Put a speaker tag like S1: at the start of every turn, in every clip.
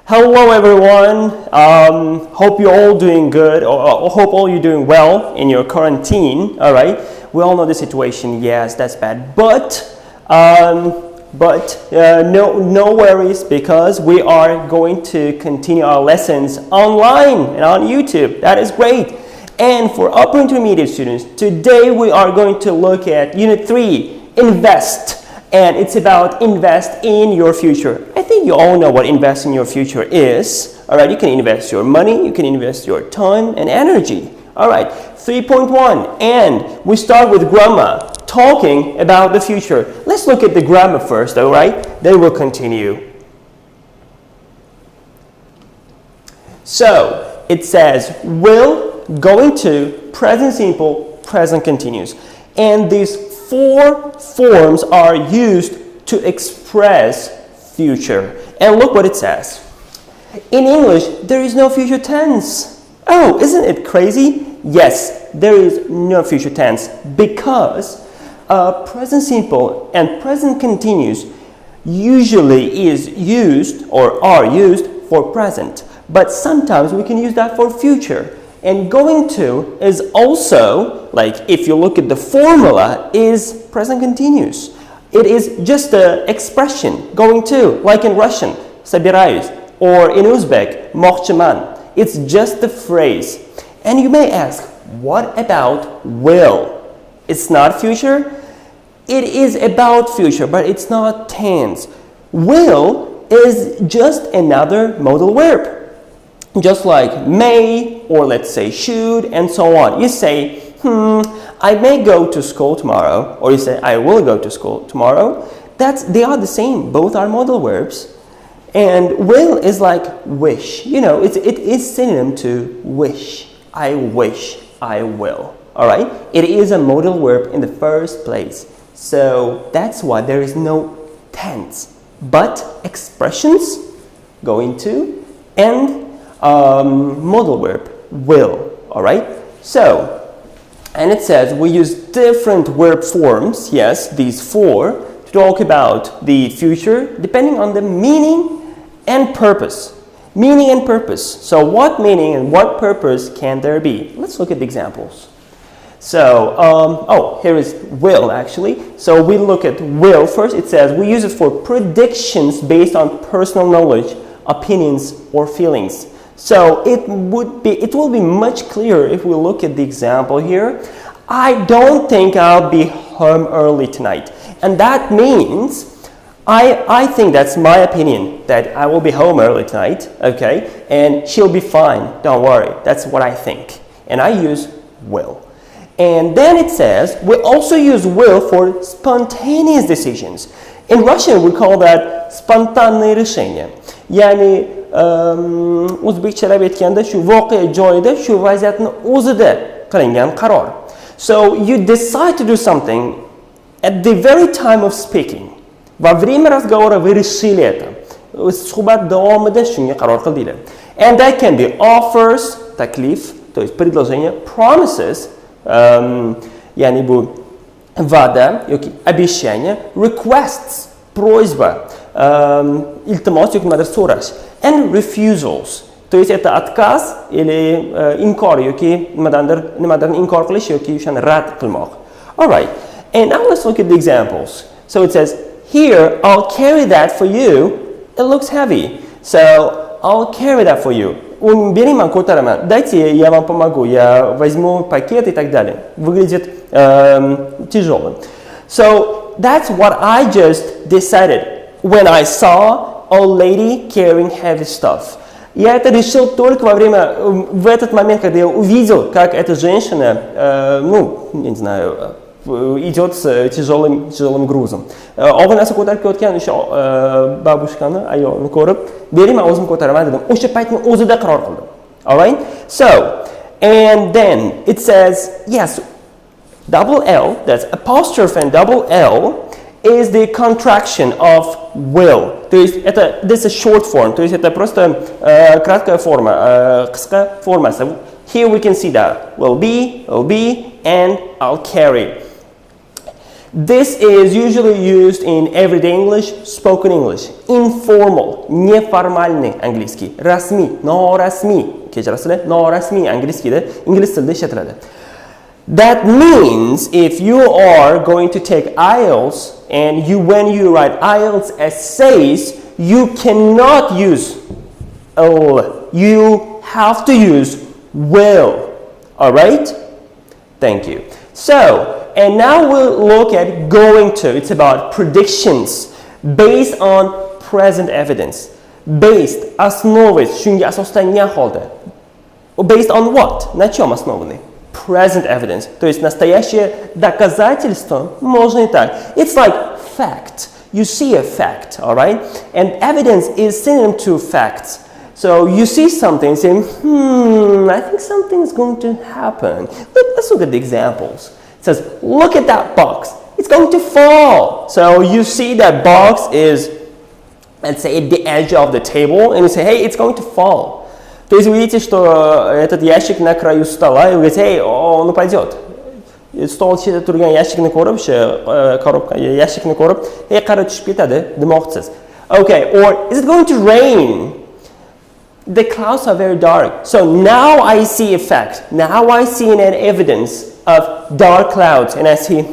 S1: Hello everyone, hope you're all doing good, or hope all you're doing well in your quarantine, alright? We all know the situation, yes, that's bad, but no worries, because we are going to continue our lessons online and on YouTube. That is great. And for upper intermediate students, today we are going to look at Unit 3, Invest. And it's about invest in your future. I think you all know what invest in your future is. All right, you can invest your money, you can invest your time and energy. All right, 3.1, and we start with grammar, talking about the future. Let's look at the grammar first, all right? Then we'll continue. So, it says will, going to, present simple, present continuous. And these four forms are used to express future. And look what it says. In English, there is no future tense. Oh, isn't it crazy? Yes, there is no future tense because present simple and present continuous usually is used or are used for present. But sometimes we can use that for future. And going to is also, like if you look at the formula, is present continuous. It is just an expression, going to, like in Russian, собираюсь, or in Uzbek, мохчиман. It's just a phrase. And you may ask, what about will? It's not future? It is about future, but it's not tense. Will is just another modal verb. Just like may, or let's say should, and so on. You say, I may go to school tomorrow, or you say, I will go to school tomorrow. They are the same. Both are modal verbs. And will is like wish. You know, it is synonym to wish. I wish, I will. All right? It is a modal verb in the first place. So that's why there is no tense. But expressions, going to, and modal verb will. All right, so and it says we use different verb forms, yes, these four, to talk about the future depending on the meaning and purpose. Meaning and purpose. So what meaning and what purpose can there be? Let's look at the examples. So here is will actually. So we look at will first. It says we use it for predictions based on personal knowledge, opinions, or feelings. So it will be much clearer if we look at the example here. I don't think I'll be home early tonight. And that means I think that's my opinion, that I will be home early tonight, okay? And she'll be fine, don't worry. That's what I think. And I use will. And then it says we also use will for spontaneous decisions. In Russian we call that спонтанные решения. Yani o'zbekchalab aytganda shu voqea joyida shu vaziyatni o'zida qilingan qaror. So you decide to do something at the very time of speaking. Во время разговора вы решили это. Suhbat davomida shunga qaror qildinglar. And that can be offers, taklif, то есть предложение, promises, yani bu va'da yoki обещание, requests, просьба, iltimos yoki nimadir so'rash, and refusals. То есть это отказ или inkor yoki nimadan inkor qilish yoki o'shani rad qilmoq. All right. And now let's look at the examples. So it says, here, I'll carry that for you. It looks heavy. So I'll carry that for you. Берем, ko'taraman. Дайте, я вам помогу. Я возьму пакет и так далее. Выглядит тяжелым. So that's what I just decided when I saw a lady carrying heavy stuff. Я это решил только в этот момент, когда я увидел, как эта женщина, я не знаю, идет с тяжелым грузом. Og'inasi ko'tarib ketayotgan o'sha babushkani, ayolni ko'rib, "Bering, men o'zim ko'taraman" dedim. O'sha paytning o'zida qaror qildim. All right? So, and then it says, yes, double L, that's apostrophe and double L, is the contraction of will. То есть это this is short form. То есть это просто краткая форма, qisqa formasi. Here we can see that will be, and I'll carry. This is usually used in everyday English, spoken English. Informal, neformalniy angliskiy. Rasmiy, norasmiy. Kechirasizlar, norasmiy angliskiyda, ingliz tilida ishlatiladi. That means if you are going to take IELTS and when you write IELTS essays, you cannot use "will." You have to use "will." All right? Thank you. So, and now we'll look at going to. It's about predictions based on present evidence. Based, основываясь, shunga asoslangan holda. Based on what? На чем основаны? Present evidence. То есть настоящее доказательство, можно и так. It's like fact. You see a fact, all right? And evidence is synonym to facts. So you see something and say, I think something is going to happen. Let's look at the examples. It says, look at that box. It's going to fall. So you see that box is, let's say, at the edge of the table, and you say, hey, it's going to fall. То есть вы видите, что этот ящик на краю стола, и вы говорите, hey, он упадет. Stol chetida turgan yashikni ko'rib, korobka, yashikni ko'rib, hey, qara tushib ketadi, demoqchisiz. Okay, or is it going to rain? The clouds are very dark. So now I see a fact. Now I see an evidence of dark clouds, and I see, is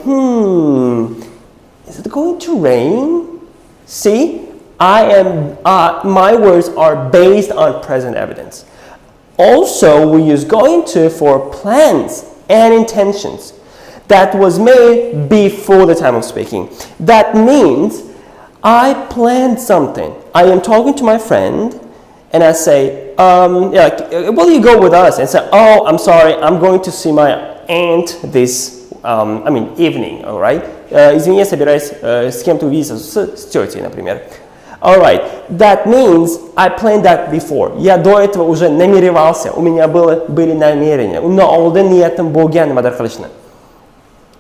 S1: it going to rain? See? My words are based on present evidence. Also, we use going to for plans and intentions that was made before the time of speaking. That means I planned something. I am talking to my friend and I say, will you go with us? And say, oh, I'm sorry, I'm going to see my aunt this evening, all right? Извини, я собираюсь с кем-то увидеться, с тетей, например. Alright, that means I planned that before. Я до этого уже намеревался, у меня были намерения. Но oldin niyatim bo'lgan nimadir qilishni.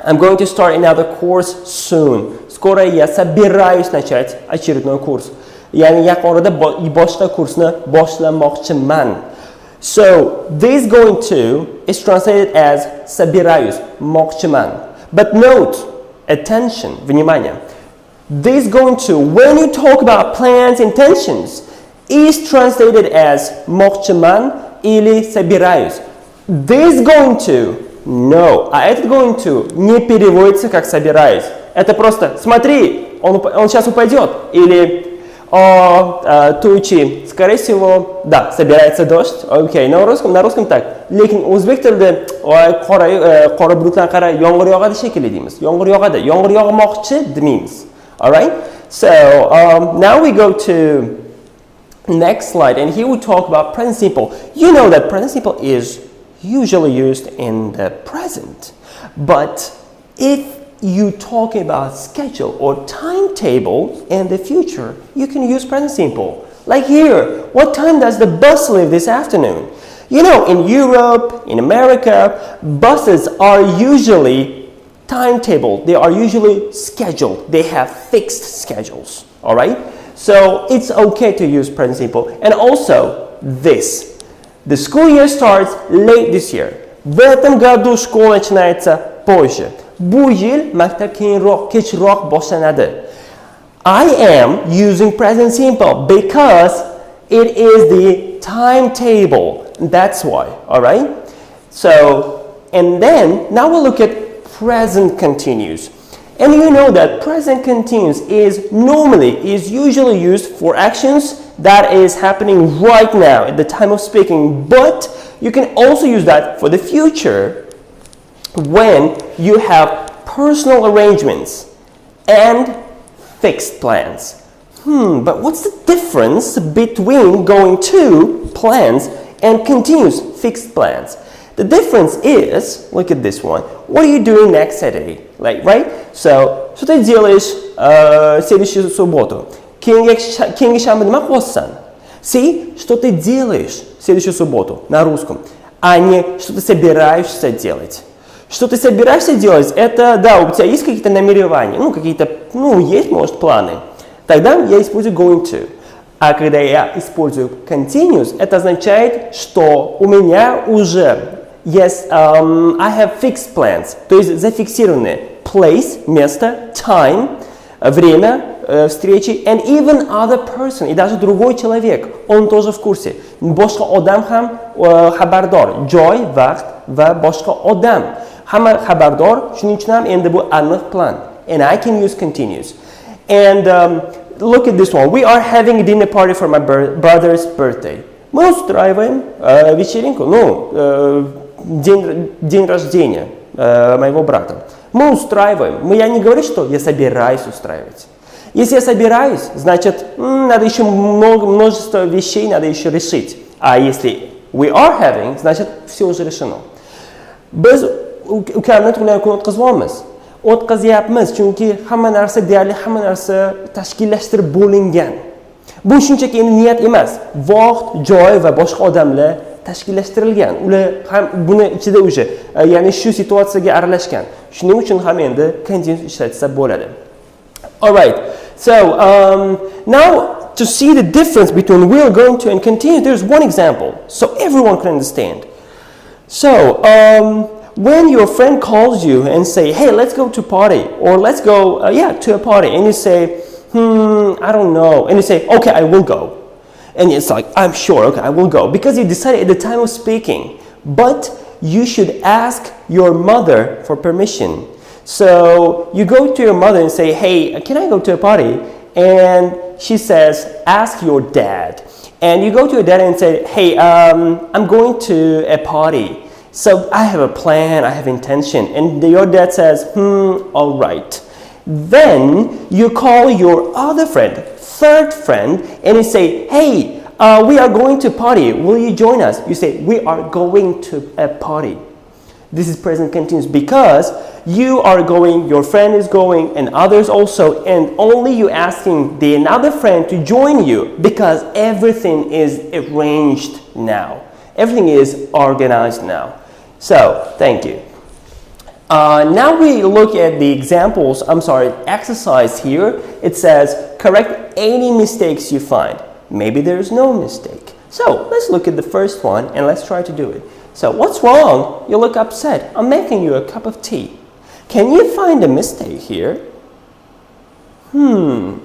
S1: I'm going to start another course soon. Скоро я собираюсь начать очередной курс. Ya'ni yaqin orada boshqa kursni boshlamoqchiman. So, this going to is translated as собираюсь, moqchiman. But note, attention, внимание. This going to, when you talk about plans, intentions, is translated as moqchiman или собираюсь. This going to, no. А этот going to не переводится как собираюсь. Это просто, смотри, он сейчас упадет. Или, тучи, скорее всего, да, собирается дождь. Окей, на русском так. Lekin o'zbek tilida qora bulutlar qara, yomg'ir yog'adi shekilli deymiz. Yomg'ir yog'adi, yomg'ir yog'moqchi demaymiz. All right, so now we go to next slide, and here we talk about present simple. You know that present simple is usually used in the present, but if you talk about schedule or timetable in the future, you can use present simple. Like here, what time does the bus leave this afternoon? You know, in Europe, in America, buses are usually timetable. They are usually scheduled. They have fixed schedules. All right? So it's okay to use present simple. And also this. The school year starts late this year. В этом году школа начинается позже. Bu yil maktab kechroq boshlanadi. I am using present simple because it is the timetable. That's why. All right? So, and then now we'll look at present continuous. And you know that present continuous is usually used for actions that is happening right now at the time of speaking, but you can also use that for the future when you have personal arrangements and fixed plans. But what's the difference between going to plans and continuous fixed plans? The difference is, look at this one. What are you doing next Saturday? Like, right? So, что ты делаешь следующую субботу? Кенги шамбы нема қыласың? See, что ты делаешь следующую субботу на русском, а не что ты собираешься делать. Что ты собираешься делать, это, да, у тебя есть какие-то намеревания, есть, может, планы. Тогда я использую going to. А когда я использую continuous, это означает, что у меня уже I have fixed plans, то есть зафиксированные place, место, time, время встречи, and even other person, и даже другой человек, он тоже в курсе. Boshqa odam ham xabardor. Joy, vaqt va boshqa odam. Hamma xabardor, shuning uchun ham endi bu aniq plan. And I can use continuous. And look at this one. We are having a dinner party for my brother's birthday. Мы устраиваем вечеринку, день рождения моего брата. Мы устраиваем. Я не говорю, что я собираюсь устраивать. Если я собираюсь, значит, надо еще множество вещей надо еще решить. А если we are having, значит, все уже решено. Biz ukamni tug'ilgan kuni o'tkazyapmiz. O'tkazyapmiz, chunki hamma narsa deyarli hamma narsa tashkillashtirib bo'lingan. Bu shunchaki endi niyat emas. Vaqt, joy va boshqa odamlar tashkillashtirilgan. Ular ham buni ichida o'sha, ya'ni shu situatsiyaga aralashgan. Shuning uchun ham endi continuous ishlatsa bo'ladi. All right. So, now to see the difference between will, going to, and continue, there's one example so everyone can understand. So, when your friend calls you and say, hey, let's go to a party, or let's go, to a party, and you say, I don't know, and you say, okay, I will go. And it's like, I'm sure, okay, I will go, because you decided at the time of speaking, but you should ask your mother for permission. So you go to your mother and say, hey, can I go to a party? And she says, ask your dad. And you go to your dad and say, hey, I'm going to a party. So I have a plan, I have intention. And your dad says, all right. Then you call your other friend, third friend, and you say, hey, we are going to a party. Will you join us? You say, we are going to a party. This is present continuous because you are going, your friend is going, and others also, and only you asking the another friend to join you because everything is arranged now. Everything is organized now. So, thank you. Now we look at the examples, exercise here. It says, correct any mistakes you find. Maybe there's no mistake. So, let's look at the first one and let's try to do it. So, what's wrong? You look upset. I'm making you a cup of tea. Can you find a mistake here? I'm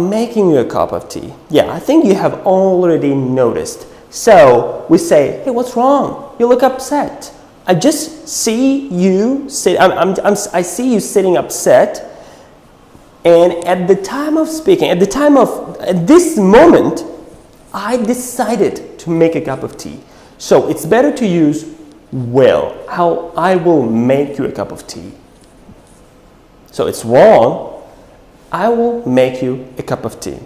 S1: making you a cup of tea. Yeah, I think you have already noticed. So, we say, hey, what's wrong? You look upset. I just see you I see you sitting upset. And at the time of speaking, at this moment, I decided to make a cup of tea. So it's better to use will. How I will make you a cup of tea. So it's wrong. I will make you a cup of tea.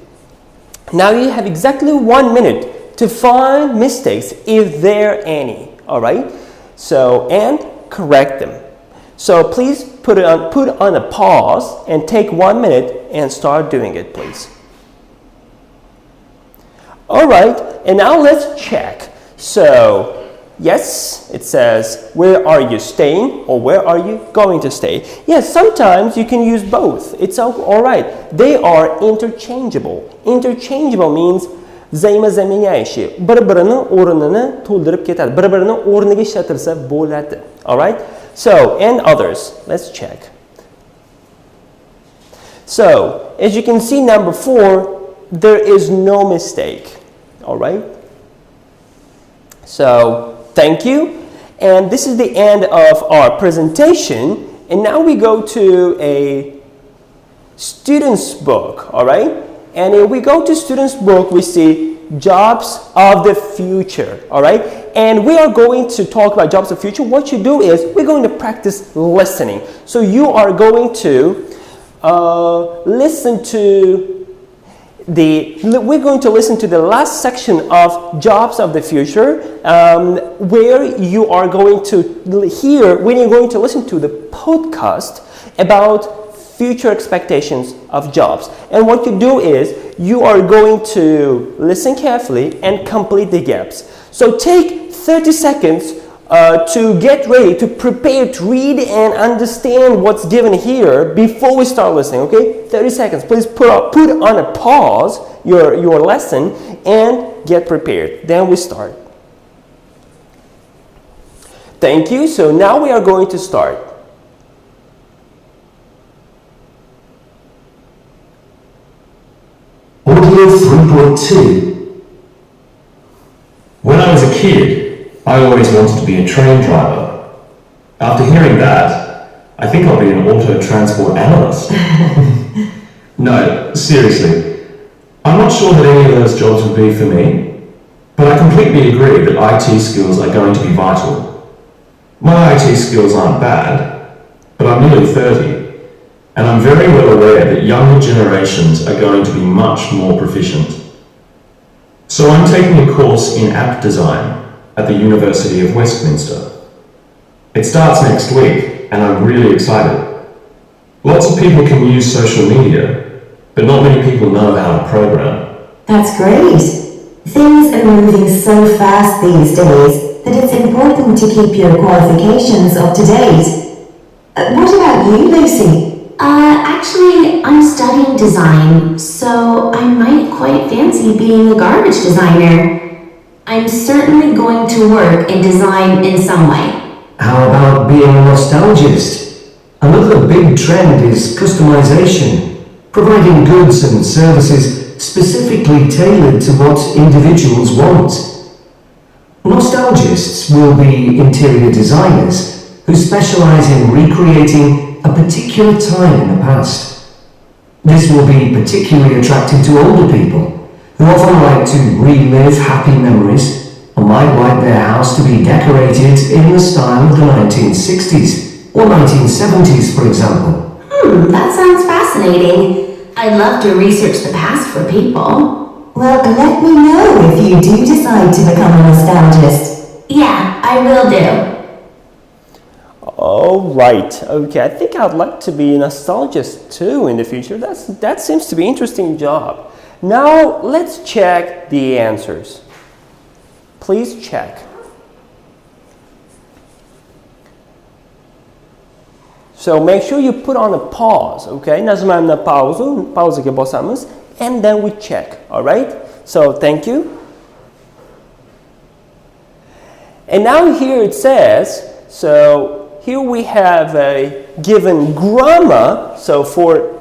S1: Now you have exactly 1 minute to find mistakes if there are any. All right. So and correct them. So please put on a pause and take 1 minute and start doing it, please. All right. And now let's check. So, yes, it says, where are you staying or where are you going to stay? Yes, sometimes you can use both. It's all right. They are interchangeable. Interchangeable means взаимозаменяющие. Bir-birini o'rnini to'ldirib ketadi. Bir-birini o'rniga ishlatilsa bo'ladi. All right? So, and others. Let's check. So, as you can see, number 4, there is no mistake. All right? So, thank you. And this is the end of our presentation. And now we go to a student's book, all right? And if we go to student's book, we see jobs of the future, all right? And we are going to talk about jobs of the future. What you do is we're going to practice listening. So you are going to listen to we're going to listen to the last section of Jobs of the Future, where you are going to hear, when you're going to listen to the podcast about future expectations of jobs. And what you do is you are going to listen carefully and complete the gaps. So take 30 seconds to get ready, to prepare to read and understand what's given here before we start listening, okay? 30 seconds. Please put on a pause your lesson and get prepared. Then we start. Thank you. So now we are going to start.
S2: Will 3.2.
S3: When I was a kid, I always wanted to be a train driver. After hearing that, I think I'll be an auto transport analyst. No, seriously, I'm not sure that any of those jobs would be for me, but I completely agree that IT skills are going to be vital. My IT skills aren't bad, but I'm nearly 30, and I'm very well aware that younger generations are going to be much more proficient. So I'm taking a course in app design at the University of Westminster. It starts next week, and I'm really excited. Lots of people can use social media, but not many people know how to program.
S4: That's great. Things are moving so fast these days that it's important to keep your qualifications up to date. What about you, Lucy?
S5: Actually, I'm studying design, so I might quite fancy being a garbage designer. I'm certainly going to work in design in some way.
S2: How about being a nostalgist? Another big trend is customization, providing goods and services specifically tailored to what individuals want. Nostalgists will be interior designers who specialize in recreating a particular time in the past. This will be particularly attractive to older people who often like to relive happy memories and might like their house to be decorated in the style of the 1960s or 1970s, for example.
S5: That sounds fascinating. I'd love to research the past for people.
S4: Well, let me know if you do decide to become a nostalgist.
S5: Yeah, I will do.
S1: All right. Okay. I think I'd like to be a nostalgist too in the future. That seems to be an interesting job. Now let's check the answers. Please check. So make sure you put on a pause, okay? Nажимаем на паузу que possamos, and then we check, all right? So thank you. And now here it says, so here we have a given grammar. So for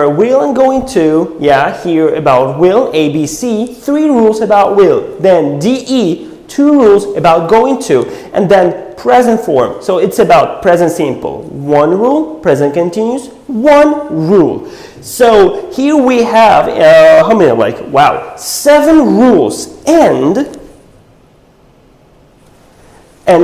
S1: will and going to, yeah, here about will, ABC, 3 rules about will. Then DE, 2 rules about going to, and then present form. So it's about present simple. 1 rule, present continuous, 1 rule. So here we have, how many, like, wow, 7 rules and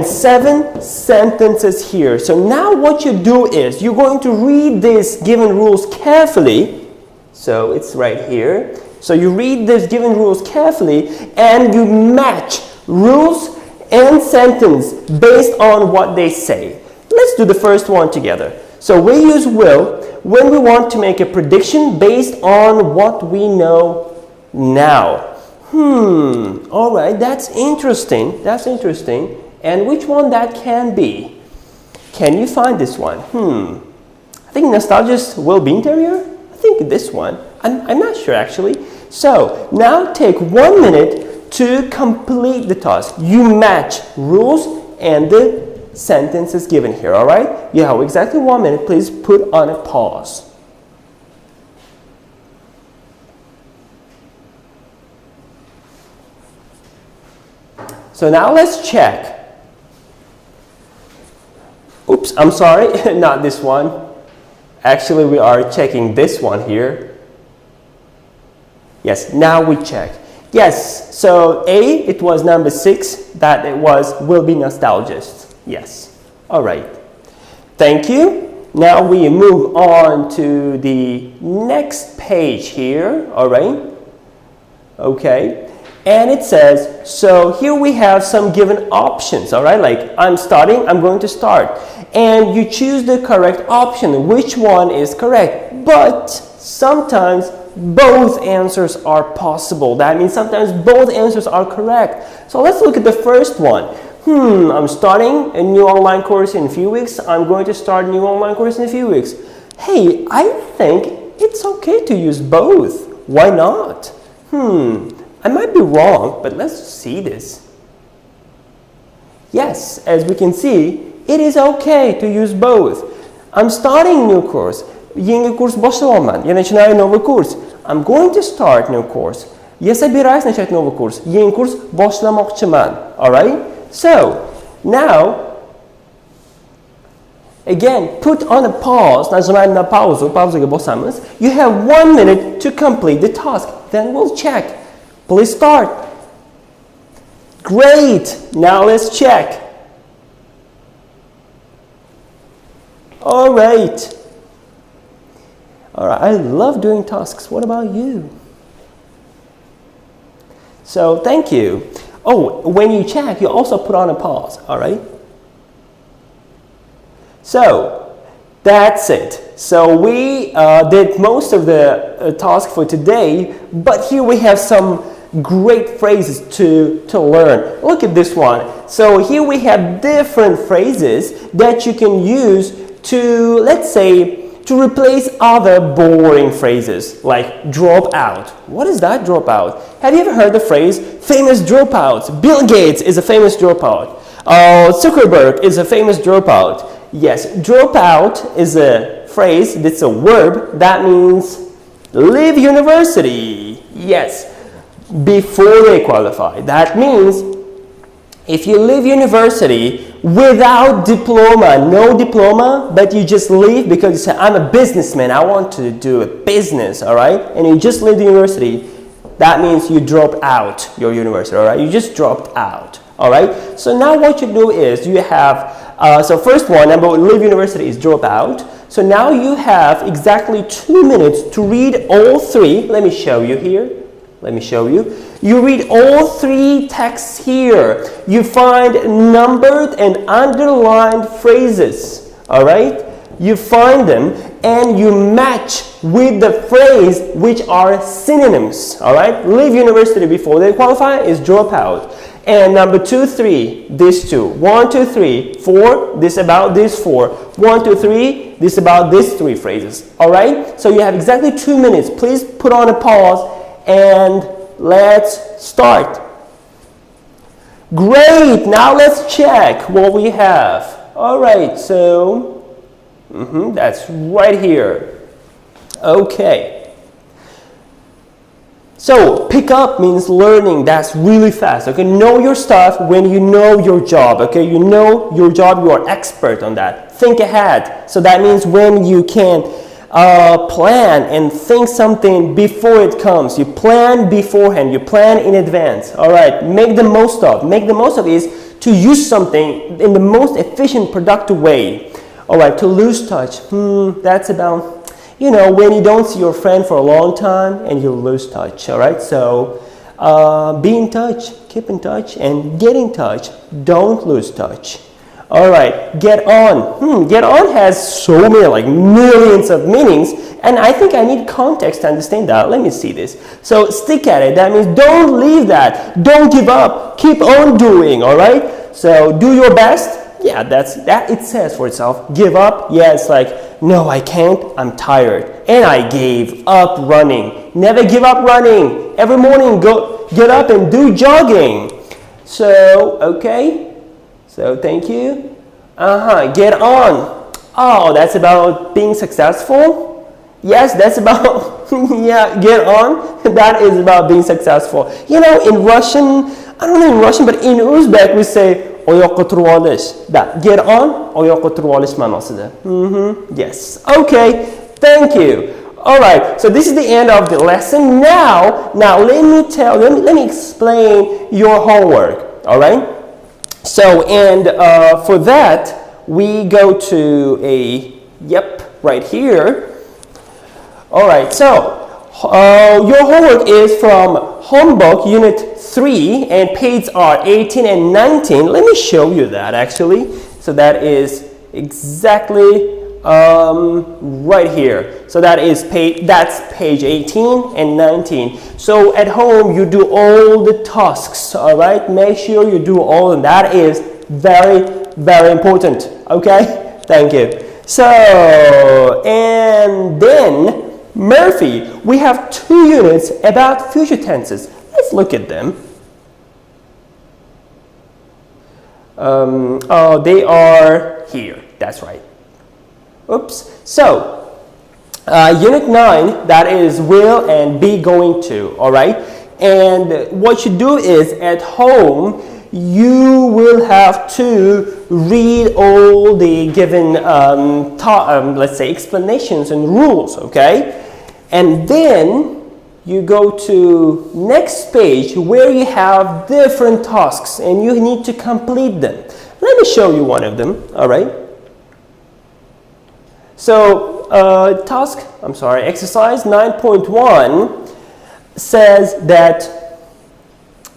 S1: 7 sentences here. So now what you do is you're going to read these given rules carefully. So it's right here. So you read these given rules carefully and you match rules and sentence based on what they say. Let's do the first one together. So we use will when we want to make a prediction based on what we know now. All right, that's interesting. That's interesting. And which one that can be? Can you find this one? I think nostalgist will be interior. I think this one. I'm not sure actually. So now take 1 minute to complete the task. You match rules and the sentences given here, all right? You have exactly 1 minute. Please put on a pause. So now let's check. Oops, I'm sorry, not this one. Actually, we are checking this one here. Yes, now we check. Yes, so A, it was number 6, that it was will be nostalgist. Yes, all right. Thank you. Now we move on to the next page here, all right? Okay. And it says, so here we have some given options, all right? Like I'm starting, I'm going to start. And you choose the correct option, which one is correct. But sometimes both answers are possible. That means sometimes both answers are correct. So let's look at the first one. I'm starting a new online course in a few weeks. I'm going to start a new online course in a few weeks. Hey, I think it's okay to use both. Why not? I might be wrong, but let's see this. Yes, as we can see, it is okay to use both. I'm starting a new course. Yeni kurs başlamam ben. Я начинаю новый курс. I'm going to start new course. Собираюсь начать новый курс. Yeni kurs boshlamoqchiman. All right? So, now, again, put on a pause. Нажимаем на паузу. Паузу босamiz. You have 1 minute to complete the task. Then we'll check. Please start. Great. Now let's check. All right. All right. I love doing tasks. What about you? So thank you. Oh, when you check, you also put on a pause. All right. So that's it. So we did most of the task for today, but here we have some great phrases to learn. Look at this one. So here we have different phrases that you can use to, let's say, to replace other boring phrases like drop out. What is that, drop out? Have you ever heard the phrase famous dropouts? Bill Gates is a famous dropout. Zuckerberg is a famous dropout. Yes, dropout is a phrase, that's a verb that means leave university. Yes, before they qualify. That means if you leave university without diploma, no diploma, but you just leave because you say, I'm a businessman, I want to do a business, all right? And you just leave the university, that means you dropped out your university, all right? You just dropped out, all right? So now what you do is you have, so first one, number one, leave university is drop out. So now you have exactly 2 minutes to read all three. Let me show you here. Let me show you. You read all three texts here. You find numbered and underlined phrases, all right? You find them and you match with the phrase which are synonyms, all right? Leave university before they qualify is drop out. And number 2, 3, these two. 1, 2, 3, 4, this about these 4. 1, 2, 3, this about these 3 phrases, all right? So you have exactly 2 minutes. Please put on a pause and let's start. Great, now let's check what we have. All right, so that's right here. Okay. So pick up means learning. That's really fast. Okay, know your stuff when you know your job. Okay, you know your job, you are expert on that. Think ahead. So that means when you can plan and think something before it comes. You plan beforehand. You plan in advance. All right. Make the most of. Make the most of is to use something in the most efficient, productive way. All right. To lose touch. That's about, you know, when you don't see your friend for a long time and you lose touch. All right. So be in touch. Keep in touch and get in touch. Don't lose touch. All right, get on. Get on has so many, like millions of meanings, and I think I need context to understand that. Let me see this. So stick at it. That means don't leave that. Don't give up. Keep on doing. All right. So do your best. Yeah, that. It says for itself. Give up. Yeah, it's like no, I can't. I'm tired, and I gave up running. Never give up running. Every morning, get up and do jogging. So okay. So thank you. Get on. Oh, that's about being successful? Yes, that's about, yeah, get on. That is about being successful. You know, in Russian, I don't know in Russian, but in Uzbek we say, oyoqqa turib olish. That, get on, oyoqqa turib olish ma'nosida. Yes. Okay, thank you. All right, so this is the end of the lesson. Now let me explain your homework, all right? So, and for that, we go to right here. All right, so your homework is from Homebook Unit 3, and pages are 18 and 19. Let me show you that, actually. So that is exactly right here. So that's page 18 and 19. So at home you do all the tasks, all right? Make sure you do all, and that is very, very important. Okay, thank you. So, and then Murphy, we have 2 units about future tenses. Let's look at them. Oh, they are here. That's right. Oops. So, Unit 9, that is will and be going to, all right? And what you do is at home, you will have to read all the given, let's say, explanations and rules, okay? And then you go to next page where you have different tasks and you need to complete them. Let me show you one of them, all right? So exercise 9.1 says that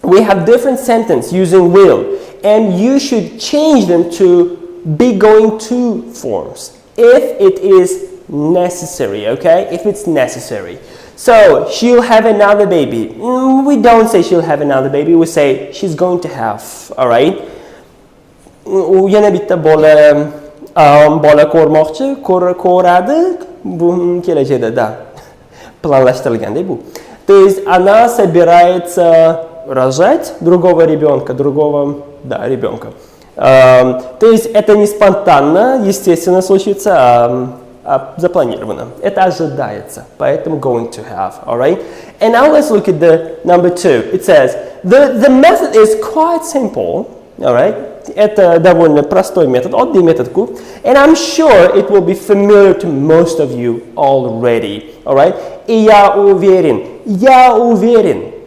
S1: we have different sentences using will, and you should change them to be going to forms if it is necessary, okay? If it's necessary. So, she'll have another baby. We don't say she'll have another baby, we say she's going to have, all right? Yana bitta bola ko'rmoqchi, ko'radi, bu kelajakda, да. Planlashtirilganda bu. То есть она собирается рожать другого ребенка, ребенка. То есть это не спонтанно, естественно, случится, а запланировано. Это ожидается, поэтому going to have, all right? And now let's look at the number 2. It says, the method is quite simple, all right? Это довольно простой метод, oddiy metodku, and I'm sure it will be familiar to most of you already, all right? И я уверен,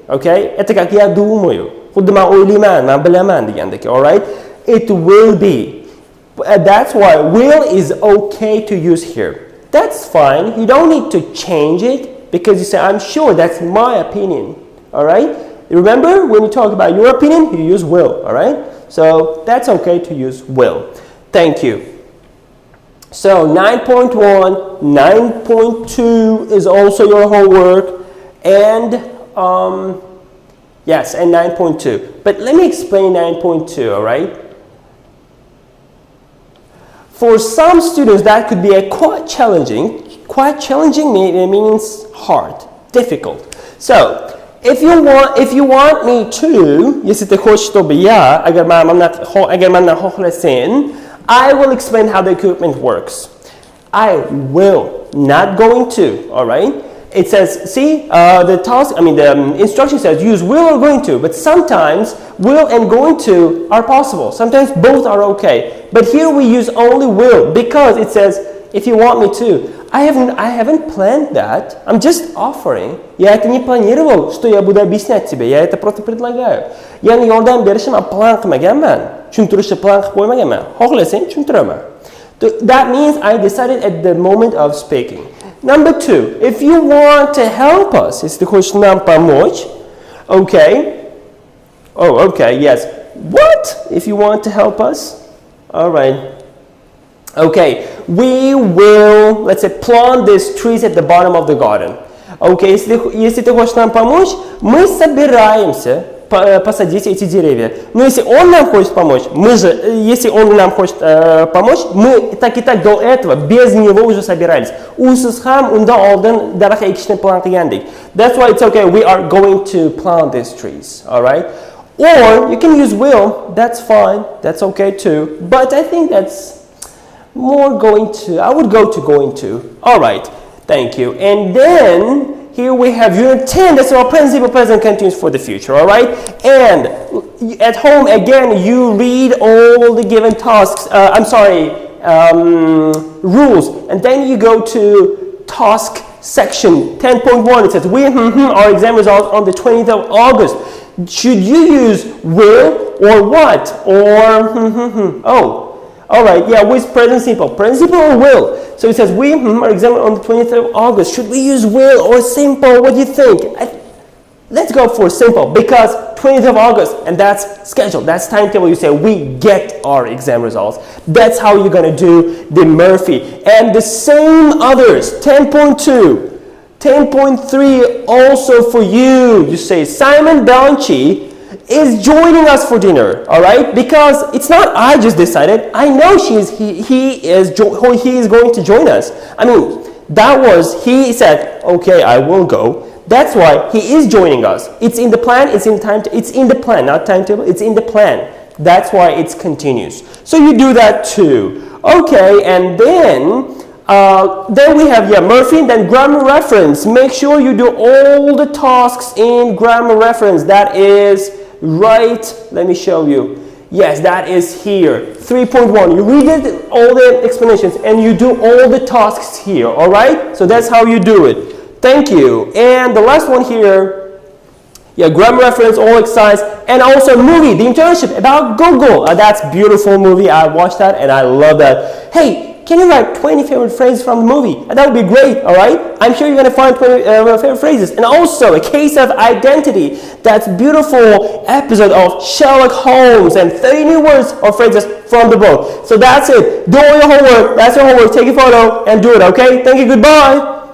S1: okay? Это как я думаю, худdi man o'ylayman, man bilaman degandek, all right? It will be. That's why will is okay to use here. That's fine. You don't need to change it because you say, I'm sure, that's my opinion, all right? Remember, when you talk about your opinion, you use will, all right? So that's okay to use will. Thank you. So 9.1, 9.2 is also your homework, and yes, and 9.2. But let me explain 9.2, all right? For some students, that could be quite challenging. Quite challenging means hard, difficult. So, if you want me to, если ты хочешь, чтобы я, agar mandan xohlasin, I will explain how the equipment works. I will, not going to, all right? It says, see, the instruction says use will or going to, but sometimes will and going to are possible. Sometimes both are okay. But here we use only will because it says, if you want me to. I haven't planned that. I'm just offering. Я это не планировал, что я буду объяснять тебе. Я это просто предлагаю. Yani yordam berishim plan qilmaganman. Tushuntirishni plan qilib qo'ymaganman. Xohlasang tushuntiraman. That means I decided at the moment of speaking. Number 2, if you want to help us, если ты хочешь нам помочь, okay. Oh, okay, yes. What? If you want to help us? All right. Okay, we will, let's say, plant these trees at the bottom of the garden. Okay, если ты хочешь нам помочь, мы собираемся посадить эти деревья. Но если он нам хочет помочь, если он нам хочет помочь, мы так и так до этого без него уже собирались. Usiz ham undan oldin daraxt ekishni plan qilgandik. That's why it's okay, we are going to plant these trees, all right? Or you can use will, that's fine, that's okay too. But I think that's more going to, I would go to going to. All right, thank you. And then here we have unit 10, that's our present simple present continuous for the future, all right? And at home, again, you read all the given tasks, rules, and then you go to task section 10.1. It says, we our exam results on the 20th of August. Should you use will or what? Or, oh. All right, yeah, with present simple or will? So it says, we are examining on the 20th of August. Should we use will or simple? What do you think? Let's go for simple because 20th of August, and that's scheduled. That's timetable. You say, we get our exam results. That's how you're going to do the Murphy. And the same others, 10.2, 10.3 also for you. You say, Simon Bellanchi is joining us for dinner, all right? Because it's not I just decided. I know he is going to join us. I mean, he said, okay, I will go. That's why he is joining us. It's in the plan, it's in the plan, not timetable, it's in the plan. That's why it's continuous. So you do that too. Okay, and then Then we have, Murphy, then grammar reference. Make sure you do all the tasks in grammar reference. That is right, let me show you. Yes, that is here. 3.1. You read it, all the explanations, and you do all the tasks here, all right? So that's how you do it. Thank you. And the last one here, grammar reference, all exercise, and also movie, the internship about Google. That's beautiful movie. I watched that and I love that. Hey, can you write 20 favorite phrases from the movie? That would be great, all right? I'm sure you're going to find 20 favorite phrases. And also, a case of identity. That's beautiful episode of Sherlock Holmes and 30 new words or phrases from the book. So that's it. Do all your homework. That's your homework. Take a photo and do it, okay? Thank you. Goodbye.